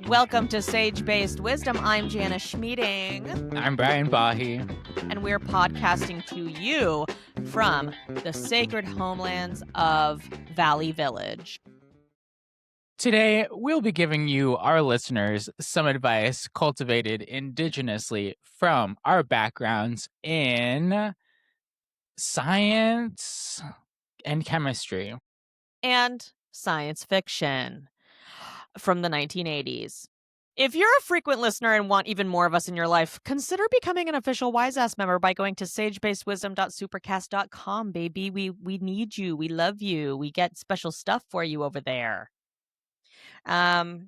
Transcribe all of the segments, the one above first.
Welcome to Sage-Based Wisdom. I'm Jana Schmieding. I'm Brian Bahe. And we're podcasting to you from the sacred homelands of Valley Village. Today, we'll be giving you, our listeners, some advice cultivated indigenously from our backgrounds in science and chemistry. And science fiction from the 1980s. If you're a frequent listener and want even more of us in your life, consider becoming an official Wise Ass member by going to sagebasedwisdom.supercast.com, baby. We need you. We love you. We get special stuff for you over there. Yeah.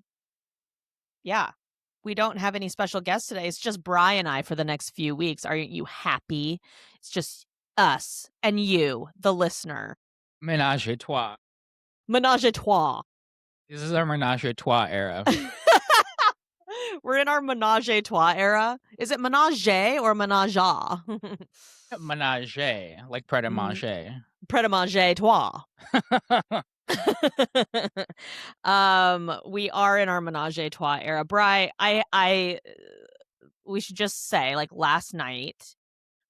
We don't have any special guests today. It's just Bri and I for the next few weeks. Aren't you happy? It's just us and you, the listener. Ménage à trois. Ménage à trois. This is our Ménage à trois era. We're in our Ménage à trois era. Is it ménage or ménage? Ménage, like pret a manger. Pret a manger trois. We are in our Ménage à trois era. Bri, we should just say, like, last night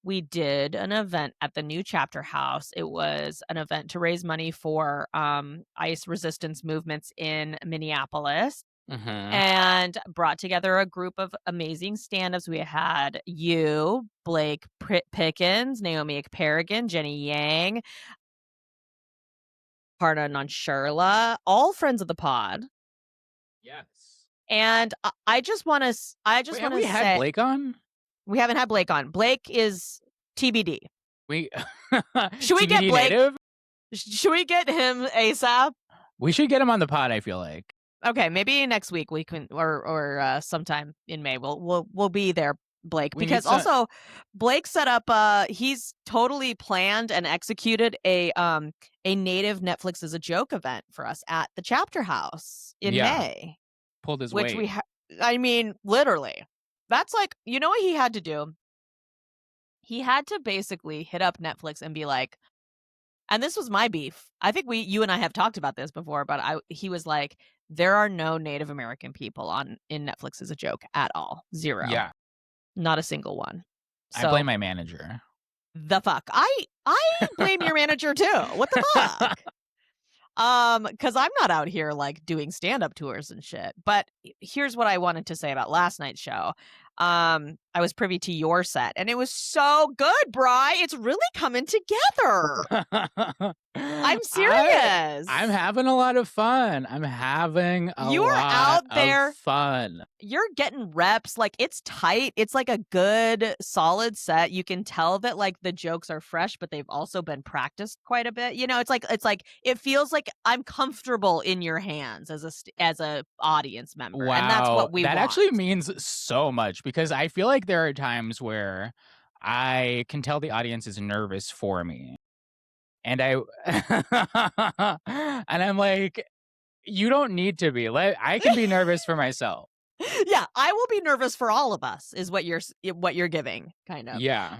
we did an event at the new chapter house. It was an event to raise money for ICE resistance movements in Minneapolis. Mm-hmm. And brought together a group of amazing stand-ups. We had you, Blake Pickens, Naomi Ekperigan, Jenny Yang, Parna Nonsherla, all friends of the pod. Yes. And I just want to say, have we had Blake on? We haven't had Blake on. Blake is TBD. Should we get Blake? Native? Should we get him ASAP? We should get him on the pod, I feel like. Okay, maybe next week we can, or sometime in May we'll be there, Blake, because also Blake set up. He's totally planned and executed a native Netflix as a joke event for us at the chapter house in May. Pulled his weight. Which I mean, literally, that's like, you know what he had to do. He had to basically hit up Netflix and be like, and this was my beef. I think you and I have talked about this before, but he was like, there are no Native American people in Netflix as a joke at all. Zero. Yeah. Not a single one. So, I blame my manager. The fuck. I blame your manager too. What the fuck? Because I'm not out here like doing stand-up tours and shit. But here's what I wanted to say about last night's show. I was privy to your set, and it was so good, Bri. It's really coming together. I'm serious. I'm having a lot of fun. I'm having a lot of fun. You're getting reps. Like, it's tight. It's like a good, solid set. You can tell that like the jokes are fresh, but they've also been practiced quite a bit. You know, it's like it feels like I'm comfortable in your hands as a audience member. Wow, and that's what we want. That actually means so much, because I feel like there are times where I can tell the audience is nervous for me. And and I'm like, you don't need to be. I can be nervous for myself. Yeah, I will be nervous for all of us, is what you're giving, kind of. Yeah.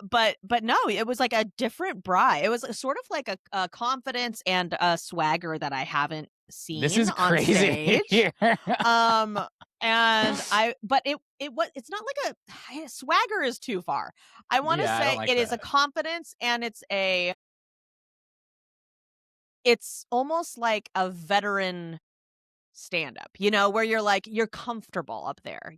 But no, it was like a different Bri. It was sort of like a confidence and a swagger that I haven't seen. This is crazy. And it's not like a swagger is too far. I want to say it is a confidence, and it's almost like a veteran stand-up, you know, where you're like, you're comfortable up there.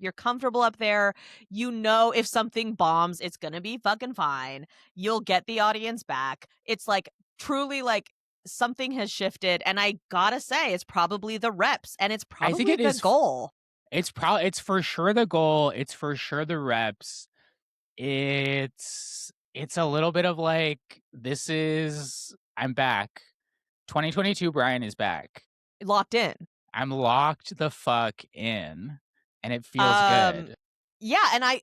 You know, if something bombs, it's gonna be fucking fine. You'll get the audience back. It's like truly like something has shifted, and I gotta say, it's probably the reps, and it's probably the goal. It's for sure the goal. It's for sure the reps. It's a little bit of like, I'm back. 2022 Brian is back. Locked in. I'm locked the fuck in, and it feels good. Yeah, and I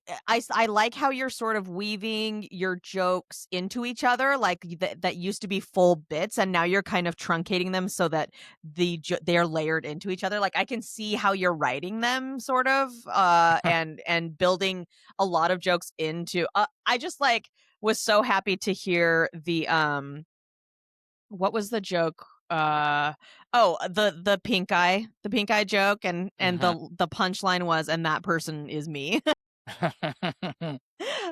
like how you're sort of weaving your jokes into each other, like that used to be full bits, and now you're kind of truncating them so that they're layered into each other. Like, I can see how you're writing them, sort of, and building a lot of jokes into. I just like was so happy to hear the what was the joke Uh, the pink eye joke, and Mhm. the punchline was, "And that person is me."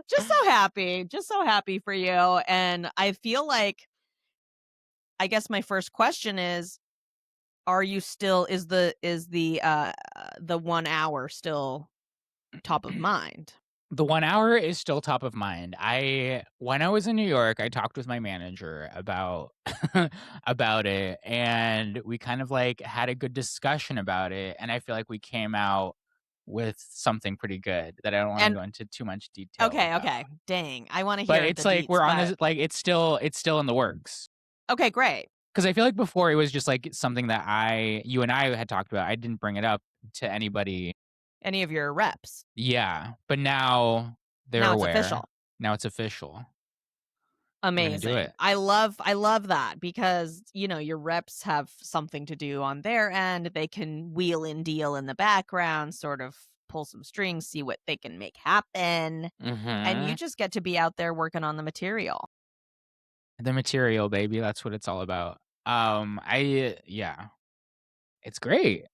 Just so happy for you, and I feel like I guess my first question is, are you still the 1 hour still top of mind? The 1 hour is still top of mind. I when I was in New York, I talked with my manager about about it, and we kind of, like, had a good discussion about it, and I feel like we came out with something pretty good that I don't wanna And go into too much detail okay, about. okay, dang, I wanna But hear it's the like deets, we're on but this like, it's still in the works. okay, great. 'Cause I feel like before it was just, like, something that I you and I had talked about. I didn't bring it up to anybody. Any of your reps. Yeah, but now they're Now it's aware. official. Now it's official. We're gonna do Amazing. it. I love that because, you know, your reps have something to do on their end. They can wheel and deal in the background, sort of pull some strings, see what they can make happen, and you Mhm. just get to be out there working on the material. The material, baby, that's what it's all about. Yeah, it's great.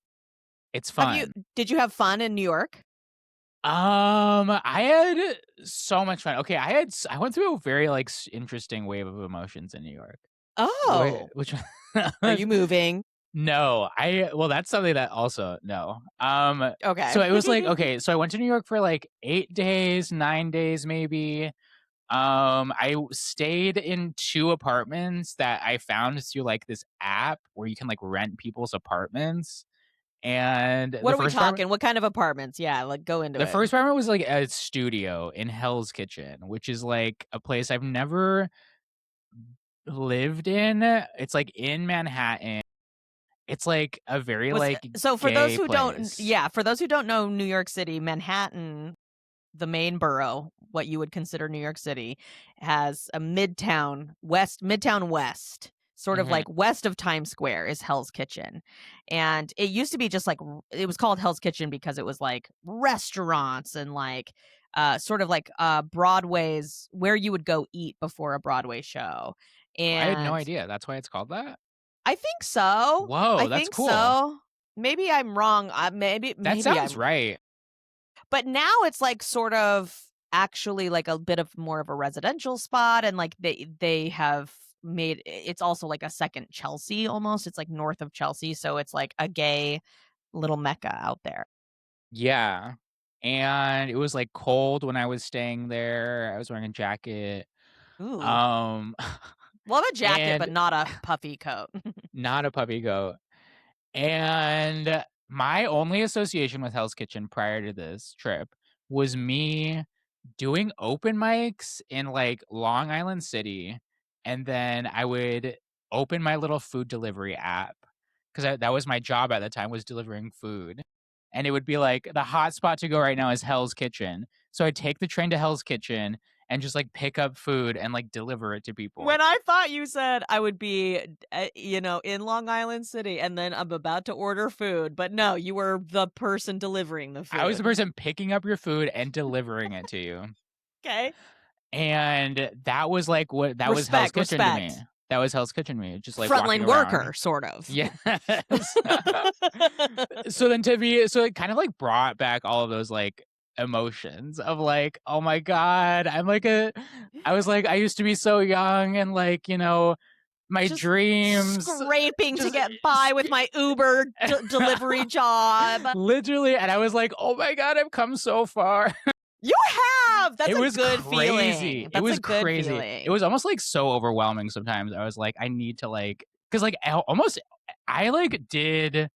It's Have you fun. did you have fun in New York? I had so much fun. Okay, I went through a very, like, interesting wave of emotions in New York. Oh, Which are you moving? No, well, that's something that also no. Okay. So it was like, okay, so I went to New York for, like, 8 days, 9 days maybe. Stayed in 2 apartments that I found through, like, this app where you can, like, rent people's apartments, and What are we talking? What kind of apartments? Yeah, like, go into the it. first apartment was, like, a studio in Hell's Kitchen, which is, like, a place I've never lived in. It's, like, in Manhattan. It's, like, a very, Was like, so for those gay who don't place. yeah, for those who don't know New York City, Manhattan, the main borough, what you would consider New York City, has a Midtown West, sort of Mhm. like west of Times Square is Hell's Kitchen. And it used to be just like it was called Hell's Kitchen because it was like restaurants and like sort of like Broadway's where you would go eat before a Broadway show. I had no And idea. That's why it's called that? I think so. I Whoa, that's think cool. so. Maybe I'm wrong. That Maybe sounds I'm right. but now it's, like, sort of actually, like, a bit of more of a residential spot, and, like, they have made it's also like a second Chelsea almost, it's, like, north of Chelsea, so it's, like, a gay little mecca out there. Yeah, and it was, like, cold when I was staying there. I was wearing a jacket, Ooh. um, Love a jacket, but and not a puffy coat. not a puppy goat. And my only association with Hell's Kitchen prior to this trip was me doing open mics in, like, Long Island City, and then I would open my little food delivery app, 'cause that was my job at the time, was delivering food, and it would be like, "The hot spot to go right now is Hell's Kitchen." So I'd take the train to Hell's Kitchen and just, like, pick up food and, like, deliver it to people. When I thought you said I would be, you know, in Long Island City, and then I'm about to order food, but no, you were the person delivering the I was the food. person picking up your food and delivering it to you. Okay. And that was, like, what that was Hell's Respect, Kitchen to me. respect. That was Hell's Kitchen to me, just, like, walking Frontline around. worker, sort of. Yes. So it kind of, like, brought back all of those, like, emotions of, like, "Oh my god, I was like, I used to be so young and, like, my Just dreams scraping to just get by with my Uber delivery job. literally, and I was like, "Oh my god, I've come so far." You have! That's It a was good crazy. feeling. It That's a was good crazy. It feeling. was almost, like, so overwhelming sometimes. I was like, I need to, like, because like, almost I, like, did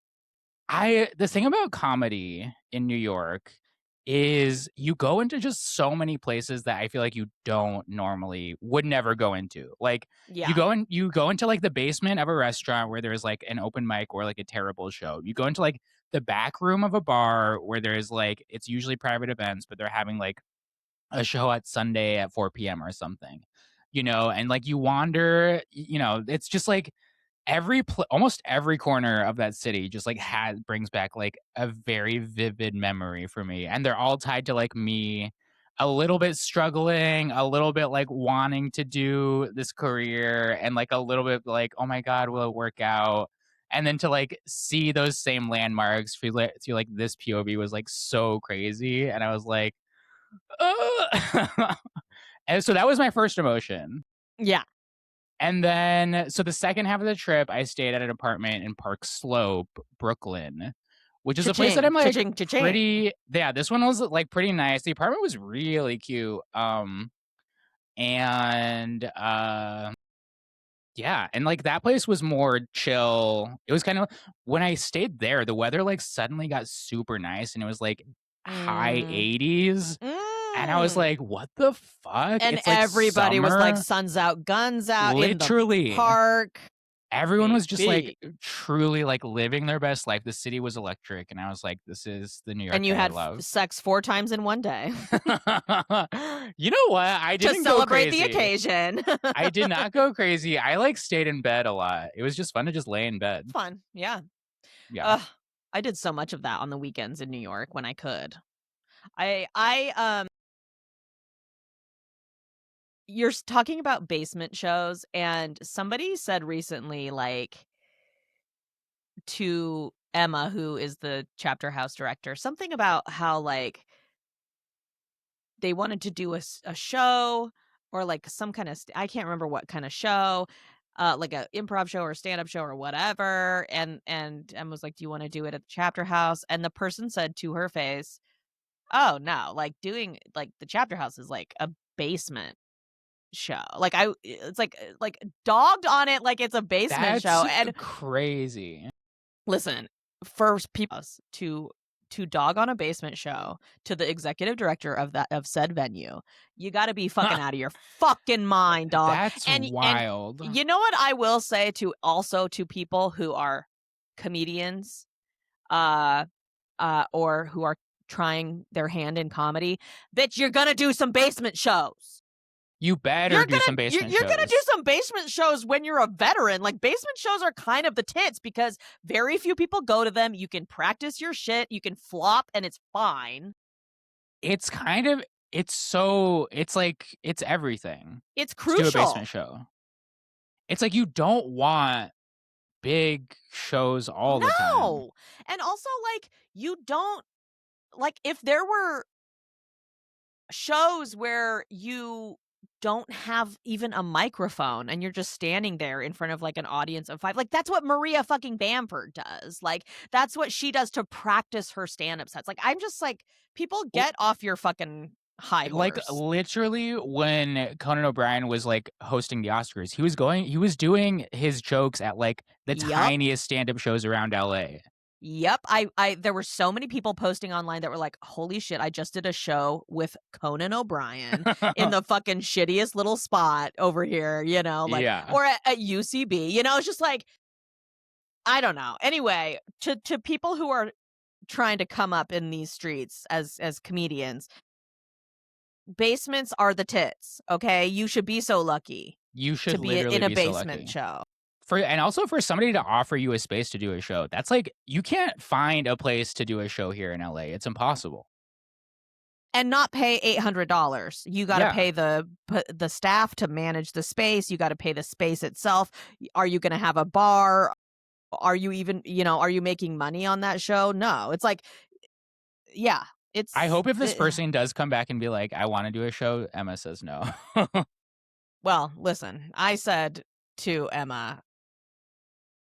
I the thing about comedy in New York is you go into just so many places that I feel like you don't normally would never go into. Like, Yeah. you go into, like, the basement of a restaurant where there's, like, an open mic or, like, a terrible show. You go into, like, the back room of a bar where there's, like, it's usually private events, but they're having, like, a show at Sunday at 4 PM or something, and, like, you wander, it's just, like, almost every corner of that city just, like, brings back, like, a very vivid memory for me, and they're all tied to, like, me, a little bit struggling, a little bit like wanting to do this career, and like a little bit like, oh my God, will it work out? And then to like see those same landmarks through like this POV was like so crazy. And I was like, ugh. And so that was my first emotion. Yeah. And then, so the second half of the trip, I stayed at an apartment in Park Slope, Brooklyn, which is a place that Cha-ching, I'm like cha-ching, cha-ching. pretty, yeah, this one was like pretty nice. The apartment was really cute. And yeah, and like that place was more chill. It was kind of when I stayed there, the weather like suddenly got super nice and it was like high Mm. 80s. And I was Mm. like, what the fuck? And It's like everybody was like, summer. "Suns out, guns out" in the Literally. park, Everyone was just like baby. truly like living their best life. The city was electric, and I was like, "This is the New York And you that I had love." sex 4 times in one day You know what? I to didn't go celebrate the crazy. occasion. I did not go crazy. I like stayed in bed a lot. It was just fun to just lay in bed. Fun, yeah. Yeah. Ugh, I did so much of that on the weekends in New York when I could. I you're talking about basement shows, and somebody said recently, like, to Emma, who is the chapter house director, something about how, like, they wanted to do a show or, like, some kinda I can't remember what kinda show, like a improv show or stand-up show or whatever, and Emma was like, "Do you wanna do it at the chapter house?" And the person said to her face, "Oh, no, like, doing like, the chapter house is like a basement show." Like, it's like, dogged on it like it's a basement show, That's and crazy. listen, for people to dog on a basement show to the executive director of said venue, you gotta be fucking out of your fucking mind, dog. That's And wild. you know what I will say to also to people who are comedians, uh, or who are trying their hand in comedy, that you're gonna do some basement shows. You better do some You're basement gonna do shows. some basement shows when you're a veteran. Like, basement shows are kind of the tits because very few people go to them. You can practice your shit, you can flop, and it's fine. It's kind of it's like it's everything It's to do a basement crucial. show. It's like you don't want big shows all the time. No. And also, like, you don't like, if there were shows where you don't have even a microphone and you're just standing there in front of like an audience of 5, like that's what Maria fucking Bamford does. Like that's what she does to practice her stand-up sets. Like I'm just like, people L get off your fucking high like, horse. literally, when Conan O'Brien was, like, hosting the Oscars, he was doing his jokes at, like, the Yup. tiniest stand-up shows around LA. Yep. I there were so many people posting online that were like, "Holy shit, I just did a show with Conan O'Brien in the fucking shittiest little spot over here," like Yeah. or at UCB. It's just like, I don't know. Anyway, to people who are trying to come up in these streets as comedians, basements are the tits, okay? You should be so lucky You to should be literally in a be so basement lucky. show And also for somebody to offer you a space to do a show, that's like you can't find a place to do a show here in LA. It's impossible. and not pay $800. You gotta Yeah. pay the staff to manage the space, you gotta pay the space itself. Are you gonna have a bar? Are you even are you making money on that show? No. It's like, yeah, I it's hope if this eh person does come back and be like, "I wanna do a show," Emma says no. well, listen, I said to Emma,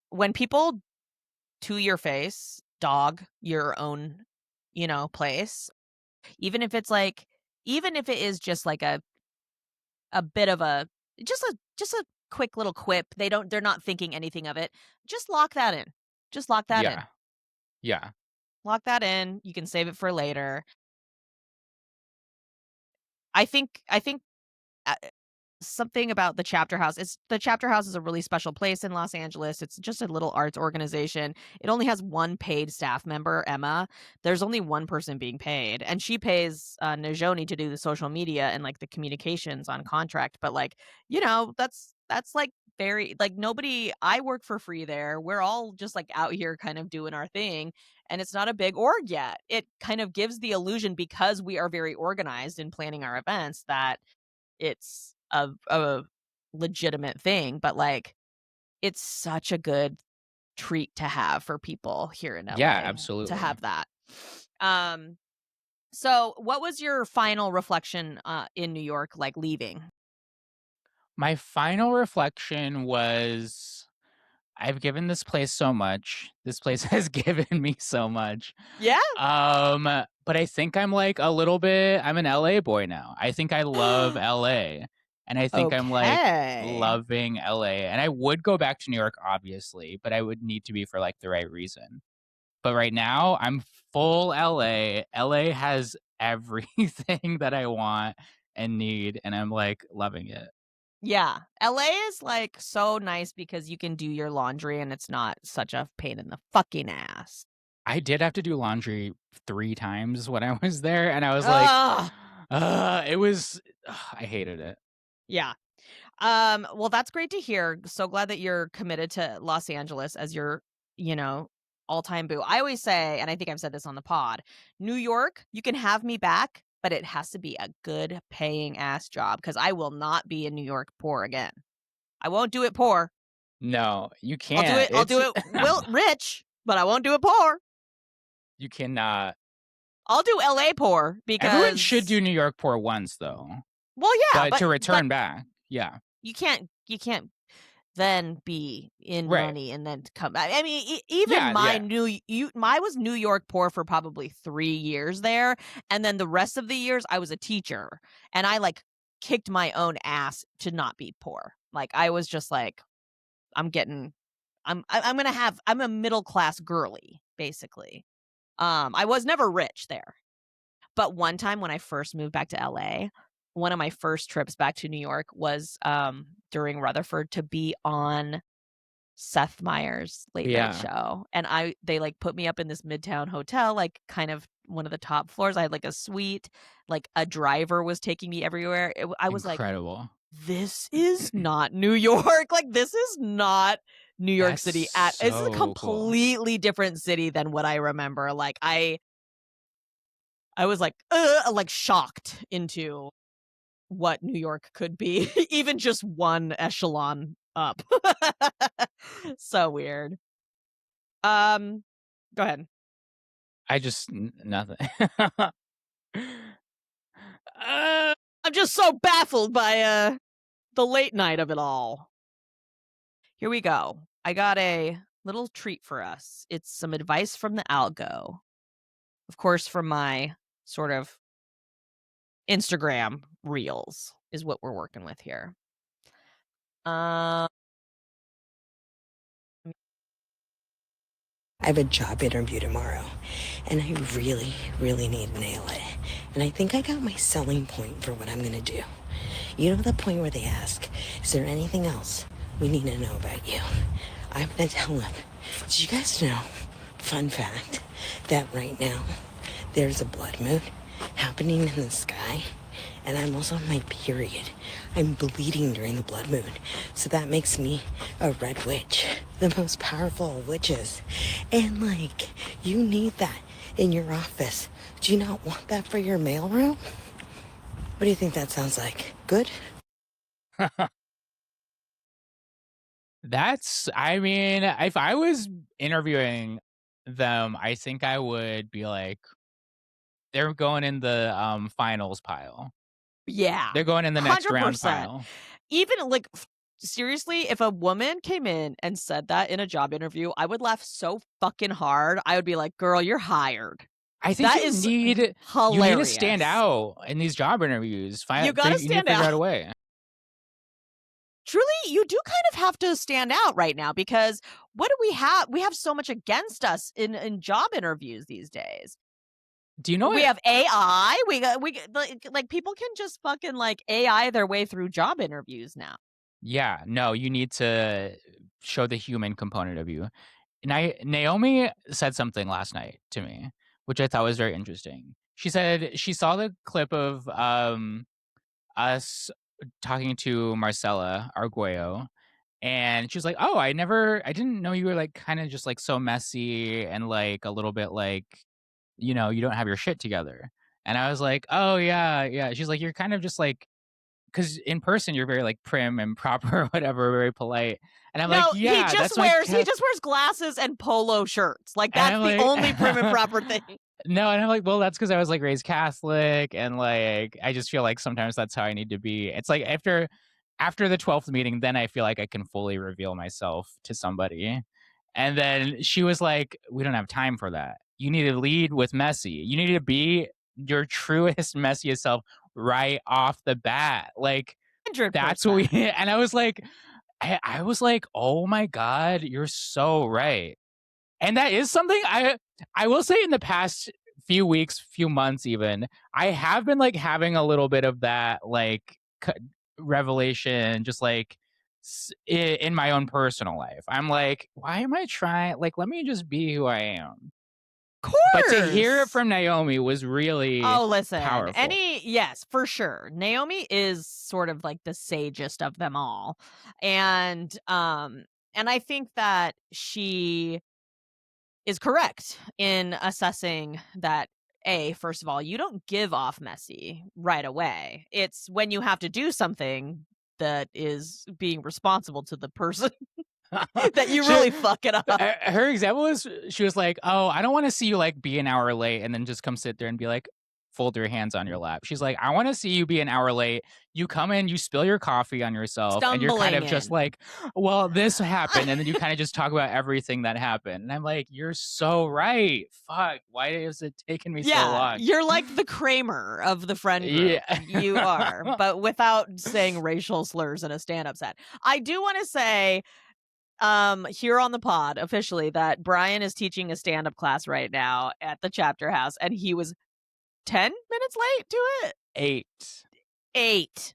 when people to your face dog your own, place, even if it's like even if it is just like a bit of a just a quick little quip, they're not thinking anything of it, just lock that in. Just lock that in. Yeah. Yeah. Lock that in, you can save it for later. I think, uh something about the chapter house is a really special place in Los Angeles. It's just a little arts organization. It only has one paid staff member, Emma. There's only one person being paid, and she pays Najoni to do the social media and like the communications on contract. But like, that's like very like nobody. I work for free there. We're all just like out here kind of doing our thing, and it's not a big org yet. It kind of gives the illusion, because we are very organized in planning our events, that it's a legitimate thing, but, like, it's such a good treat to have for people here in Yeah, LA to absolutely. have that. Um, so what was your final reflection, in New York, like, leaving? My final reflection was I've given this place so much. This place has given me so much. Yeah? But I think I'm like a little bit I'm an LA boy now. I think I love LA. And I think I'm like Okay. loving LA. And I would go back to New York, obviously, but I would need to be for like the right reason. But right now, I'm full LA. LA has everything that I want and need, and I'm like loving it. Yeah. LA is, like, so nice because you can do your laundry and it's not such a pain in the fucking ass. I did have to do laundry 3 times when I was there, and I was like, Ugh. it was I hated it. Yeah. Well, that's great to hear. So glad that you're committed to Los Angeles as your, you know, all-time boo. I always say, and I think I've said this on the pod, New York, you can have me back, but it has to be a good paying ass job, because I will not be in New York poor again. I won't do it poor. No, you I'll do can't. it. I'll It's do it rich, but I won't do it poor. you cannot. I'll do LA poor Everyone should because, do New York for once, though, well, yeah, but but to but return back. Yeah. you can't then be in Right. money and then to come back. I mean, even Yeah, my yeah. my was New York poor for probably 3 years there, and then the rest of the years I was a teacher, and I like kicked my own ass to not be poor. Like I was just like, I'm getting, I'm gonna have, I'm a middle class girly basically. I was never rich there, but one time when I first moved back to LA, one of my first trips back to New York was during Rutherford to be on Seth Meyers' late night Yeah. show, and they, like, put me up in this Midtown hotel, like, kind of one of the top floors. I had, like, a suite, like, a driver was taking me everywhere. I was like, Incredible. "This is not New York." Like, this is not New York That's City at it's a so cool. completely different city than what I remember. Like, I was like, shocked into what New York could be, even just one echelon up. So weird. Um, Go ahead. I just nothing. Uh, I'm just so baffled by, the late night of it all. Here we go. I got a little treat for us. It's some advice from the algo. Of course, from my sort of Instagram reels is what we're working with here. Um, I have a job interview tomorrow, and I really, really need to nail it. And I think I got my selling point for what I'm gonna do. You know the point where they ask, is there anything else we need to know about you? I'm gonna tell them, did you guys know, fun fact, that right now there's a blood moon happening in the sky? And I'm also on my period. I'm bleeding during the blood moon. So that makes me a red witch, the most powerful of witches. And like, you need that in your office. Do you not want that for your mailroom? What do you think that sounds like? Good? That's I mean, if I was interviewing them, I think I would be like, they're going in the, finals pile. yeah, They're going in the next round 100%. pile. Even, like, seriously, if a woman came in and said that in a job interview, I would laugh so fucking hard. I would be like, "Girl, you're hired." I think That is you need to stand hilarious. out in these job interviews. You gotta You need to stand figure out. out a way. Truly, you do kind of have to stand out right now, because what do we have? We have so much against us in job interviews these days. Do you know We what have AI. Like people can just fucking like AI their way through job interviews now. Yeah, no, you need to show the human component of you. And Naomi said something last night to me, which I thought was very interesting. She said she saw the clip of us talking to Marcella Arguello, And she was like, "Oh, I didn't know you were like kind of just like so messy and like a little bit like, you know, you don't have your shit together." And I was like, "Oh yeah, yeah." She's like, "You're kind of just like, because in person you're very like prim and proper or whatever, very polite." And I'm like, No, "Yeah, that's my he cat." just wears glasses and polo shirts. Like, And that's I'm the only prim and like, proper thing. no, and I'm like, "Well, that's because I was like raised Catholic, and like I just feel like sometimes that's how I need to be." It's like after the 12th meeting, then I feel like I can fully reveal myself to somebody. And then she was like, "We don't have time for that. You need to lead with messy. You need to be your truest, messiest self right off the bat." Like, that's what we 100%. and I was like, "Oh my God, you're so right." And that is something I will say in the past few weeks, few months even, I have been like having a little bit of that like revelation, just like in my own personal life. I'm like, why am I trying? Like, let me just be who I am. But to hear it Course. from Naomi was really Oh, listen. powerful. Yes, for sure. Naomi is sort of like the sagest of them all. And I think that she is correct in assessing that first of all, you don't give off messy right away. It's when you have to do something that is being responsible to the person that you She, really fuck it up. her example was she was like, "Oh, I don't want to see you like be an hour late and then just come sit there and be like, fold your hands on your lap." She's like, "I want to see you be an hour late. You come in, you spill your coffee on yourself, and you're kind Stumbling of just in. like, well, this happened," and then you kind of just talk about everything that happened. And I'm like, "You're so right. Fuck, why is it taking me so Yeah, long?" you're like the Kramer of the friend group. Yeah. You are, but without saying racial slurs in a stand-up set. I do want to say here on the pod officially that Brian is teaching a stand-up class right now at the chapter house, and he was 10 minutes late to it. 8. 8.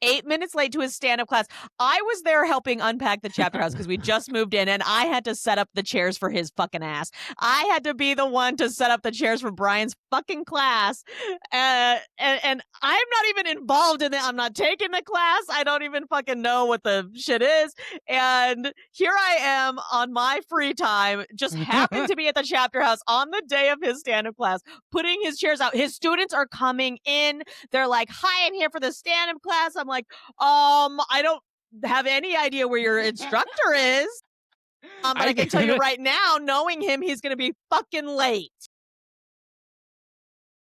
8 minutes late to his stand-up class. I was there helping unpack the chapter house because we just moved in, and I had to set up the chairs for his fucking ass. I had to be the one to set up the chairs for Brian's fucking class. And I'm not even involved in it. I'm not taking the class. I don't even fucking know what the shit is. And here I am on my free time, just happened to be at the chapter house on the day of his stand-up class, putting his chairs out. His students are coming in. They're like, "Hi, I'm here for the stand-up class." I'm like, I don't have any idea where your instructor is. But I can tell you right now, knowing him, he's going to be fucking late.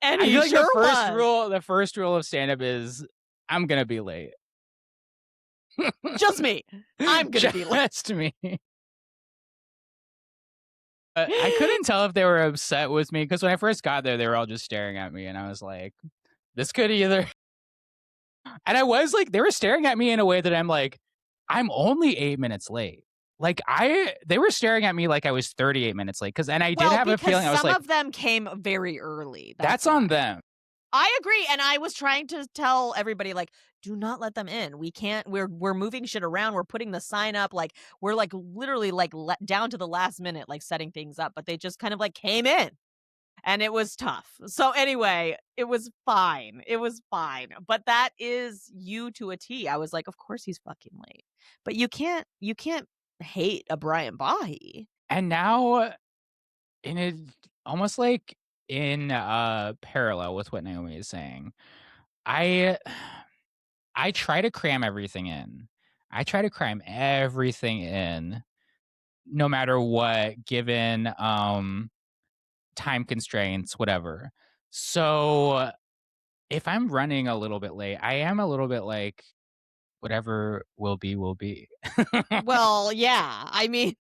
And I he feel like sure was. the first rule of stand up is I'm going to be late. Just me. I'm going to be late. Just me. I couldn't tell if they were upset with me because when I first got there, they were all just staring at me, and I was like, this could either. And I was like, they were staring at me in a way that I'm like, I'm only 8 minutes late. Like they were staring at me like I was 38 minutes late and I did have a feeling I was some like, of them came very early. that's on them. I agree, and I was trying to tell everybody, like, do not let them in. We can't. We're moving shit around. We're putting the sign up. Like, we're like literally like down to the last minute, like setting things up. But they just kind of like came in, and it was tough. So anyway, it was fine. It was fine. But that is you to a T. I was like, of course he's fucking late. But you can't hate a Brian Bahe. And now, in it, almost like in parallel with what Naomi is saying, I try to cram everything in. I try to cram everything in, no matter what, given time constraints, whatever. So if I'm running a little bit late, I am a little bit like, whatever will be, will be. Well, yeah. I mean,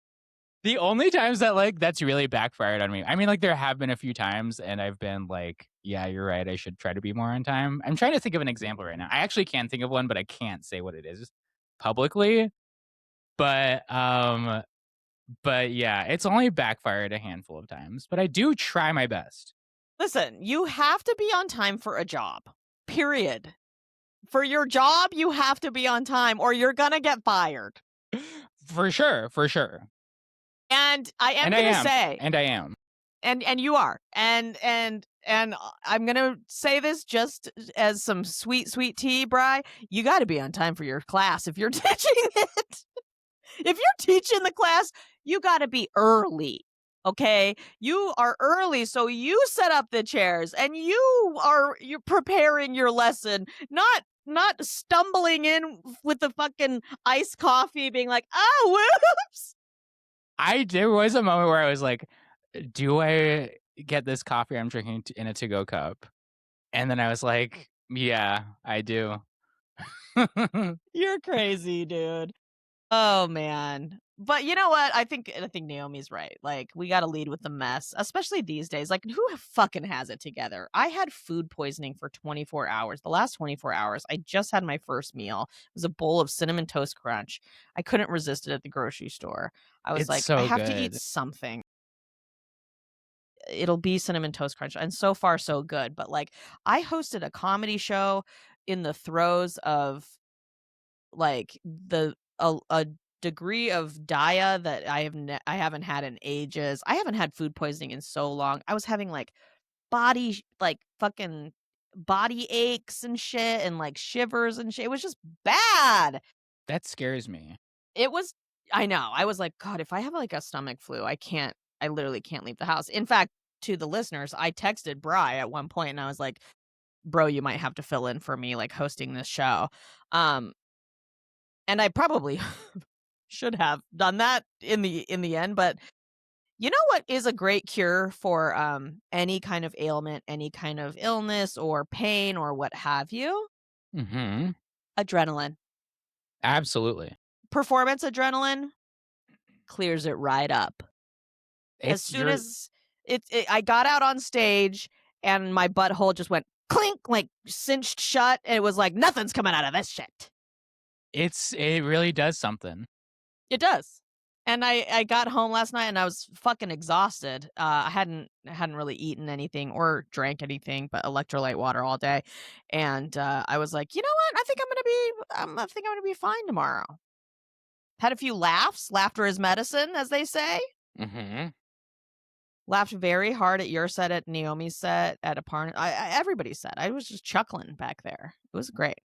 the only times that like that's really backfired on me. I mean, like there have been a few times and I've been like, yeah, you're right. I should try to be more on time. I'm trying to think of an example right now. I actually can't think of one, but I can't say what it is publicly. But yeah, it's only backfired a handful of times, but I do try my best. listen, you have to be on time for a job. Period. For your job, you have to be on time or you're going to get fired. For sure, for sure. And I am going to say, and I am. And you are. And I'm going to say this just as some sweet tea, Bri. You got to be on time for your class if you're teaching it. If you're teaching the class, you got to be early. Okay, you are early, so you set up the chairs and you're preparing your lesson, not stumbling in with the fucking iced coffee, being like, "Oh, whoops." There was a moment where I was like, do I get this coffee I'm drinking in a to-go cup? And then I was like, yeah, I do. You're crazy, dude. Oh man. But you know what? I think Naomi's right. Like, we got to lead with the mess, especially these days. Like, who fucking has it together? I had food poisoning for 24 hours. The last 24 hours, I just had my first meal. It was a bowl of cinnamon toast crunch. I couldn't resist it at the grocery store. I was It's like, I so have to eat good. something. It'll be cinnamon toast crunch. And so far so good, but like, I hosted a comedy show in the throes of like a degree of dia that I haven't had in ages. I haven't had food poisoning in so long. I was having like like fucking body aches and shit and like shivers and shit. It was just bad. That scares me. It was I know. I was like, God, if I have like a stomach flu, I literally can't leave the house. In fact, to the listeners, I texted Bri at one point and I was like, bro, you might have to fill in for me like hosting this show. Um and I probably should have done that in the end, but you know what is a great cure for any kind of ailment, any kind of illness or pain or what have you? Mm-hmm. Adrenaline. Absolutely. Performance adrenaline clears it right up. As It's soon your as I got out on stage and my butthole just went clink, like cinched shut, and it was like nothing's coming out of this shit. it really does something. It does. And I got home last night and I was fucking exhausted. I hadn't really eaten anything or drank anything but electrolyte water all day. And I was like, you know what? I think I'm gonna be fine tomorrow. Had a few laughs. Laughter is medicine, as they say. Mm-hmm. Laughed very hard at your set, at Naomi's set, at everybody's set. I was just chuckling back there. It was great.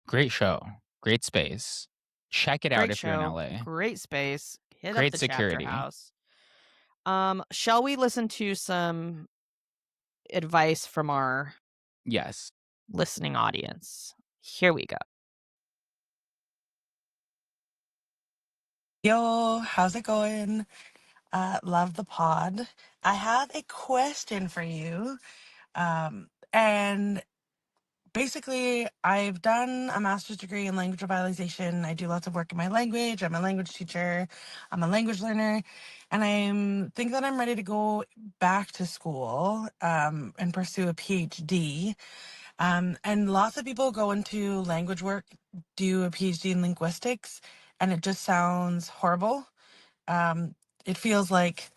Great show. Great space. Check it out Great if you're in show. LA. Great space. Hit up Great the chapter security. house. Shall we listen to some advice from our Yes. listening audience? Here we go. Yo, how's it going? Love the pod. I have a question for you. And basically, I've done a master's degree in language revitalization. I do lots of work in my language. I'm a language teacher. I'm a language learner, and think that I'm ready to go back to school and pursue a PhD. And lots of people go into language work, do a PhD in linguistics, and it just sounds horrible. It feels like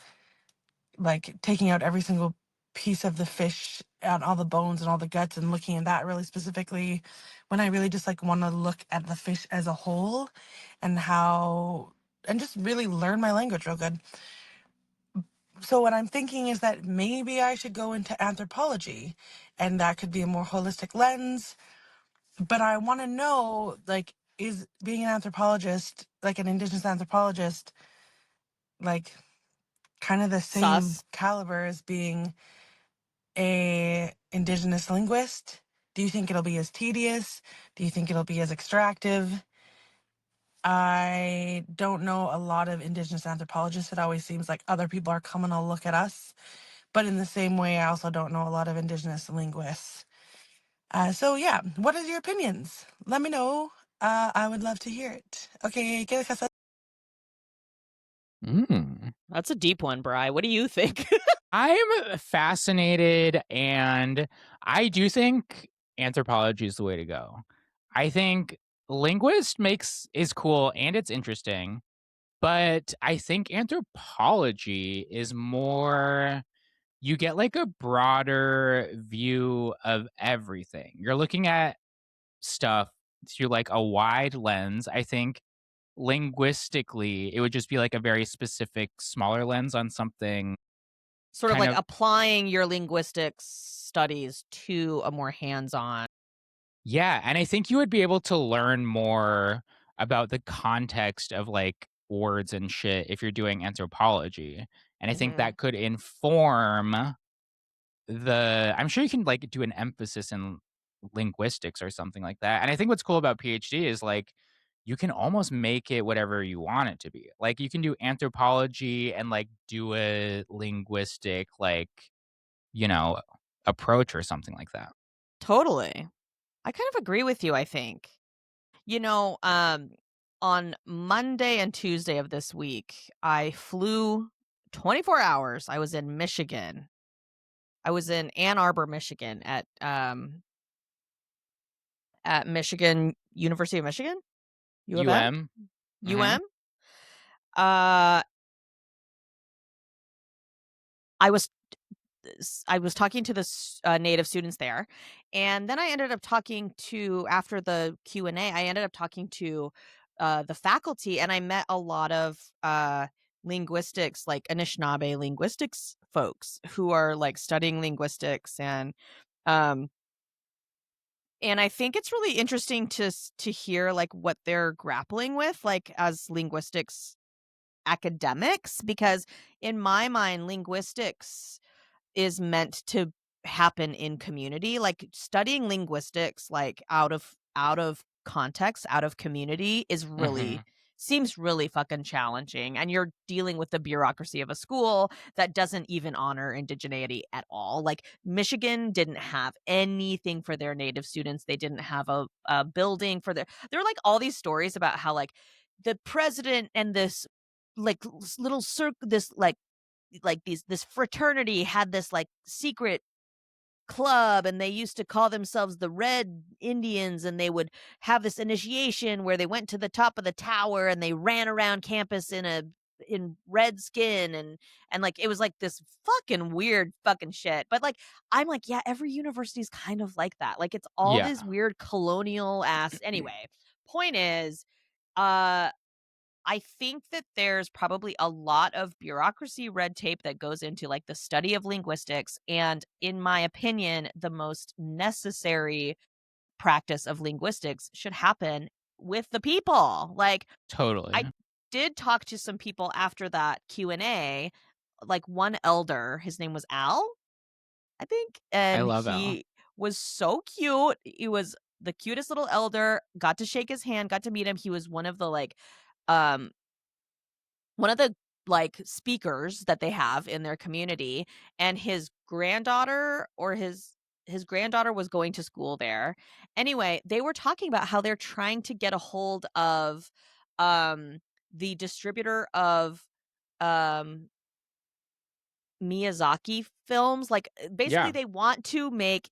taking out every single piece of the fish and all the bones and all the guts and looking at that really specifically, when I really just like want to look at the fish as a whole and just really learn my language real good. So what I'm thinking is that maybe I should go into anthropology, and that could be a more holistic lens. But I want to know, like, is being an anthropologist, like an indigenous anthropologist, like kind of the same Sus. caliber as being a indigenous linguist? Do you think it'll be as tedious? Do you think it'll be as extractive? I don't know a lot of indigenous anthropologists. It always seems like other people are coming to look at us. But in the same way, I also don't know a lot of indigenous linguists. So yeah, what are your opinions? Let me know. I would love to hear it. Okay, que casa. That's a deep one, Bri. What do you think? I'm fascinated, and I do think anthropology is the way to go. I think is cool and it's interesting, but I think anthropology is more, you get like a broader view of everything. You're looking at stuff through like a wide lens. I think linguistically, it would just be like a very specific, smaller lens on something Sort of kind like of. applying your linguistics studies to a more hands-on. Yeah, and I think you would be able to learn more about the context of, like, words and shit if you're doing anthropology, and I think Mhm. that could inform I'm sure you can, like, do an emphasis in linguistics or something like that, and I think what's cool about PhD is, like, you can almost make it whatever you want it to be. Like, you can do anthropology and, like, do a linguistic, like, you know, approach or something like that. Totally. I kind of agree with you, I think. You know, on Monday and Tuesday of this week, I flew 24 hours. I was in Michigan. I was in Ann Arbor, Michigan at Michigan University of Michigan, U of M, UM? Mhm. UM. Uh I was I was talking to the native students there, and then I ended up talking to after the Q&A, I ended up talking to the faculty, and I met a lot of linguistics, like Anishinaabe linguistics folks who are like studying linguistics, um and I think it's really interesting to hear like what they're grappling with, like as linguistics academics, because in my mind linguistics is meant to happen in community. Like, studying linguistics, like, out of context, out of community is really Mhm. seems really fucking challenging, and you're dealing with the bureaucracy of a school that doesn't even honor indigeneity at all. Like, Michigan didn't have anything for their native students. They didn't have a building for their there were, like, all these stories about how, like, the president and this, like, little this, like these this fraternity had this like secret club, and they used to call themselves the Red Indians, and they would have this initiation where they went to the top of the tower and they ran around campus in red skin, and like it was like this fucking weird fucking shit. But like I'm like, yeah, every university is kind of like that. Like it's all Yeah. this weird colonial ass anyway. Point is, uh I think that there's probably a lot of bureaucracy, red tape that goes into like the study of linguistics. And in my opinion, the most necessary practice of linguistics should happen with the people. Like Totally. I did talk to some people after that Q&A, like one elder, his name was Al, I think, I and love Al. he was so cute. He was the cutest little elder, got to shake his hand, got to meet him. He was um one of the, like, speakers that they have in their community, and his granddaughter or his granddaughter was going to school there. Anyway, they were talking about how they're trying to get a hold of, the distributor of, um, Miyazaki films, like, basically, Yeah. they want to make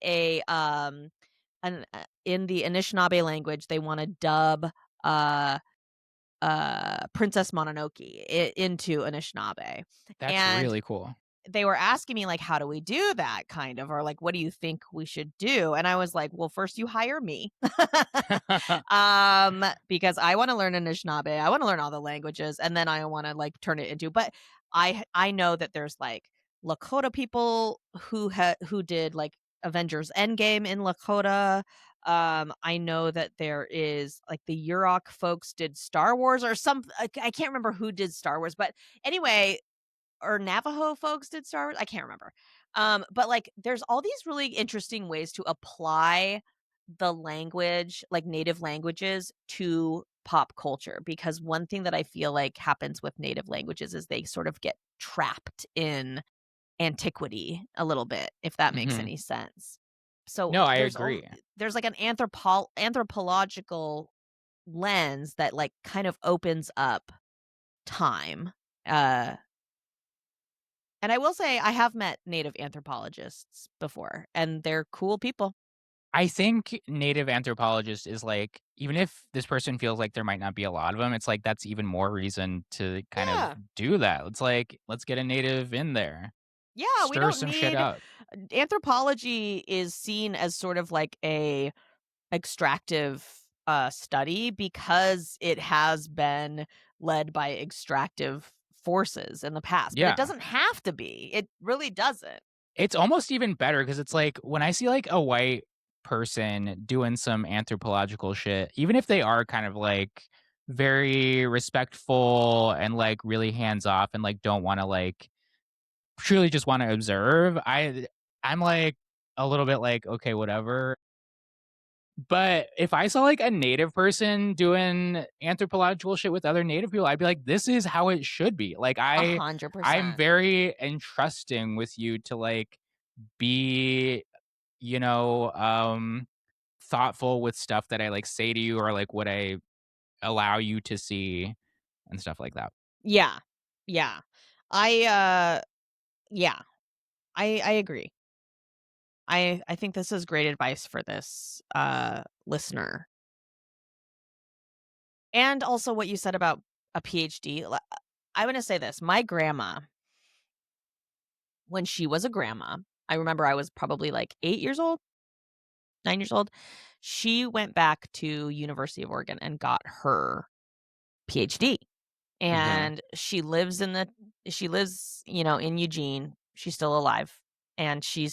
in the Anishinaabe language, they wanna dub, uh Princess Mononoke into Anishinaabe, That's and really cool. they were asking me, like, "How do we do that?" kind of, or, like, "What do you think we should do?" And I was like, "Well, first you hire me." Because I wanna learn Anishinaabe, I wanna learn all the languages, and then I wanna, like, turn it into but I know that there's, like, Lakota people who did, like, Avengers Endgame in Lakota. I know that there is, like, the Yurok folks did Star Wars or I can't remember who did Star Wars, but anyway, or Navajo folks did Star Wars, I can't remember. But, like, there's all these really interesting ways to apply the language, like, native languages to pop culture, because one thing that I feel like happens with native languages is they sort of get trapped in antiquity a little bit, if that makes Mhm. any sense. So, No, I agree. there's, like, an anthropological lens that, like, kind of opens up time, uh and I will say I have met native anthropologists before, and they're cool people. I think native anthropologist is like, even if this person feels like there might not be a lot of them, it's like that's even more reason to kind of Yeah. do that. It's like, let's get a native in there, Yeah, we stir don't some shit need up. anthropology is seen as sort of like a extractive, study because it has been led by extractive forces in the past, but it Yeah. doesn't have to be. It really doesn't. It's almost even better because it's like when I see like a white person doing some anthropological shit, even if they are kind of like very respectful and like really hands off and like don't want to like truly just want to observe. I'm like a little bit like, okay, whatever. But if I saw like a native person doing anthropological shit with other native people, I'd be like, this is how it should be. Like I'm 100%. very entrusting with you to like be, you know, thoughtful with stuff that I like say to you or like what I allow you to see and stuff like that. Yeah. Yeah. I yeah. I agree. I think this is great advice for this listener. And also what you said about a PhD. I'm going to say this. My grandma, when she was a grandma, I remember I was probably like 8 years old, 9 years old. She went back to University of Oregon and got her PhD. Mhm. And she lives, in Eugene. She's still alive. And she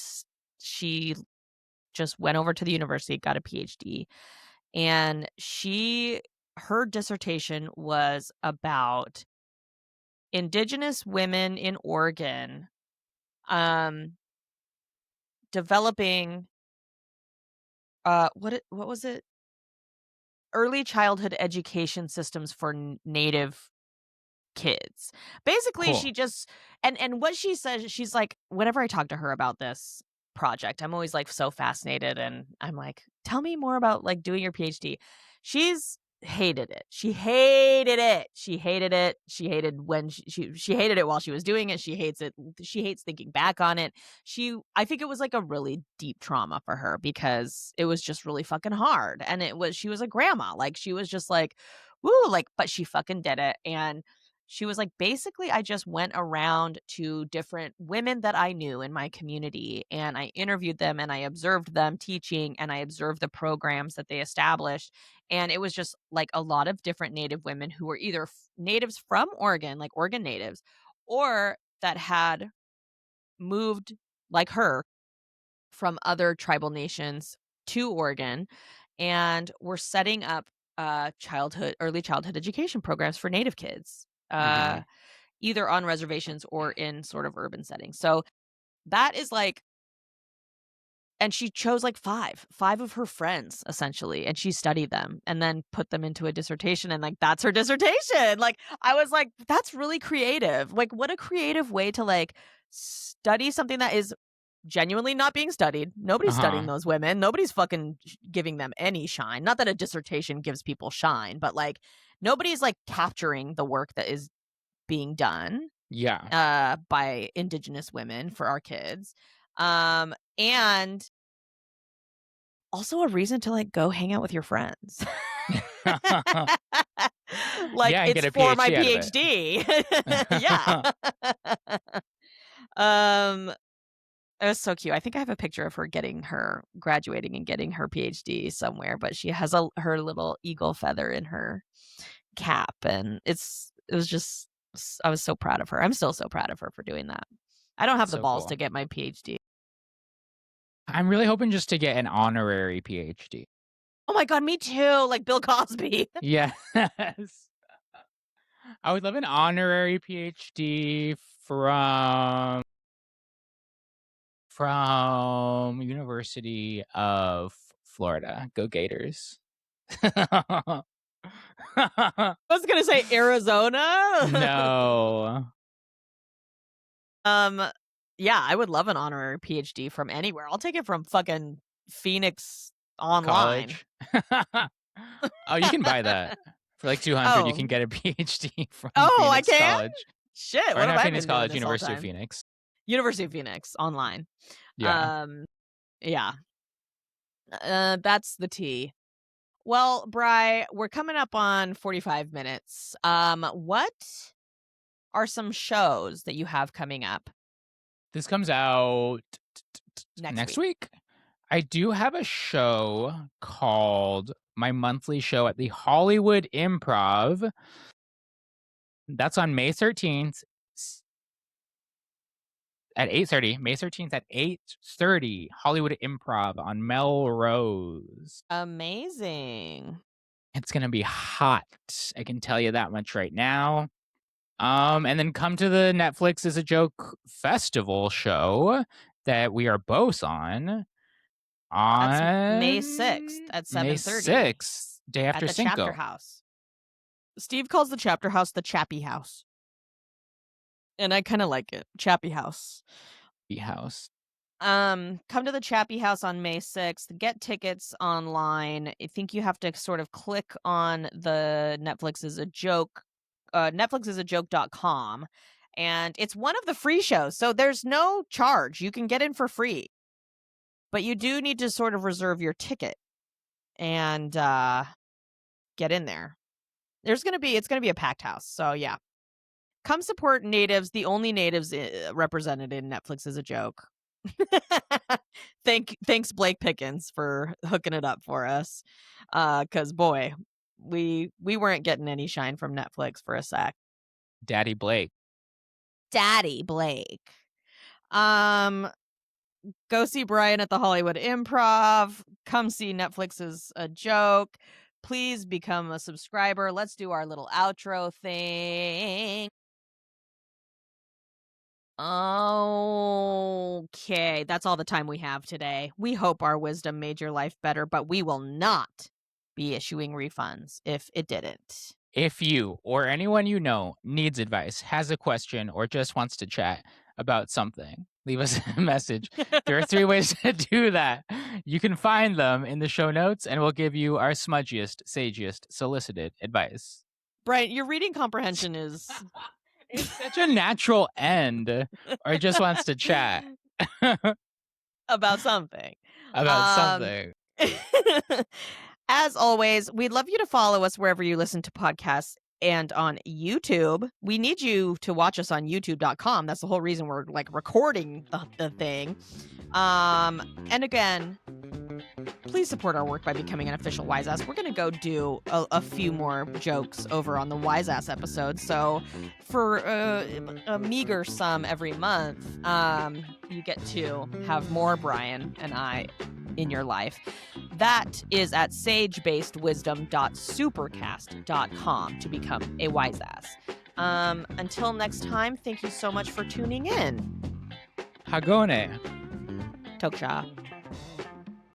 just went over to the university, got a PhD. And her dissertation was about indigenous women in Oregon, um, developing, what was it? Early childhood education systems for native kids. Basically, Cool. she just and what she says, she's like, whenever I talk to her about this project, I'm always like so fascinated and I'm like, tell me more about like doing your PhD. She's hated it. She hated it. She hated it. She hated when she hated it while she was doing it. She hates it. She hates thinking back on it. I think it was like a really deep trauma for her because it was just really fucking hard. And she was a grandma. Like she was just like, woo, like, but she fucking did it. And she was like, basically, I just went around to different women that I knew in my community and I interviewed them and I observed them teaching and I observed the programs that they established. And it was just like a lot of different Native women who were either natives from Oregon, like Oregon natives, or that had moved like her from other tribal nations to Oregon and were setting up early childhood education programs for Native kids. Mhm. Either on reservations or in sort of urban settings. So that is like and she chose like five of her friends essentially, and she studied them and then put them into a dissertation and like that's her dissertation. Like I was like, that's really creative. Like what a creative way to like study something that is genuinely not being studied. Nobody's studying Uh-huh. those women. Nobody's fucking giving them any shine. Not that a dissertation gives people shine, but like nobody's like capturing the work that is being done Yeah. by indigenous women for our kids. And also a reason to like go hang out with your friends. Like Yeah, and it's get a for my PhD out of it. PhD. Yeah. um it was so cute. I think I have a picture of her graduating and getting her PhD somewhere, but she has her little eagle feather in her cap and it was just I was so proud of her. I'm still so proud of her for doing that. I don't have the So balls to cool. get my PhD. I'm really hoping just to get an honorary PhD. Oh my god, me too, like Bill Cosby. Yes. I would love an honorary PhD from University of Florida. Go Gators. I was gonna say Arizona. No. Um, yeah, I would love an honorary PhD from anywhere. I'll take it from fucking Phoenix Online. College. Oh, you can buy that. For like 200, you Oh. can get a PhD from Oh, I Phoenix can? College. Shit, Or what have not I Phoenix been doing College, this whole University of time? Phoenix. University of Phoenix Online. Yeah. Um, yeah. That's the tea. Well, Bri, we're coming up on 45 minutes. What are some shows that you have coming up This comes out next next week? week. I do have a show called my monthly show at the Hollywood Improv. That's on May 13th at 8:30. May 13th at 8:30. Hollywood Improv on Melrose. Amazing. It's gonna be hot. I can tell you that much right now. And then come to the Netflix is a Joke festival show that we are both on That's May 6th on at May 7:30 6th, day at after the Chapter Cinco. House. Steve calls the Chapter House the Chappy House. And I kind of like it. Chappy House. House. Come to the Chappy House on May 6th. Get tickets online. I think you have to sort of click on the Netflix is a Joke, netflixisajoke.com. And it's one of the free shows, so there's no charge. You can get in for free. But you do need to sort of reserve your ticket and get in there. It's gonna be a packed house. So yeah. Come support natives, the only natives represented in Netflix is a Joke. Thanks Blake Pickens for hooking it up for us. Cause boy, we weren't getting any shine from Netflix for a sec. Daddy Blake. Daddy Blake. Go see Brian at the Hollywood Improv. Come see Netflix is a Joke. Please become a subscriber. Let's do our little outro thing. Okay, that's all the time we have today. We hope our wisdom made your life better, but we will not be issuing refunds if it didn't. If you or anyone you know needs advice, has a question, or just wants to chat about something, leave us a message. There are 3 ways to do that. You can find them in the show notes, and we'll give you our smudgiest, sagiest, solicited advice. Brian, your reading comprehension is... It's such a natural end, or just wants to chat. about something. About something. As always, we'd love you to follow us wherever you listen to podcasts and on YouTube. We need you to watch us on youtube.com. That's the whole reason we're like recording the thing. And again, please support our work by becoming an official Wise Ass. We're going to go do a few more jokes over on the Wise Ass episode. So for a meager sum every month, you get to have more Brian and I in your life. That is at sagebasedwisdom.supercast.com to become a Wise Ass. Until next time, thank you so much for tuning in. Hagone. Toksha.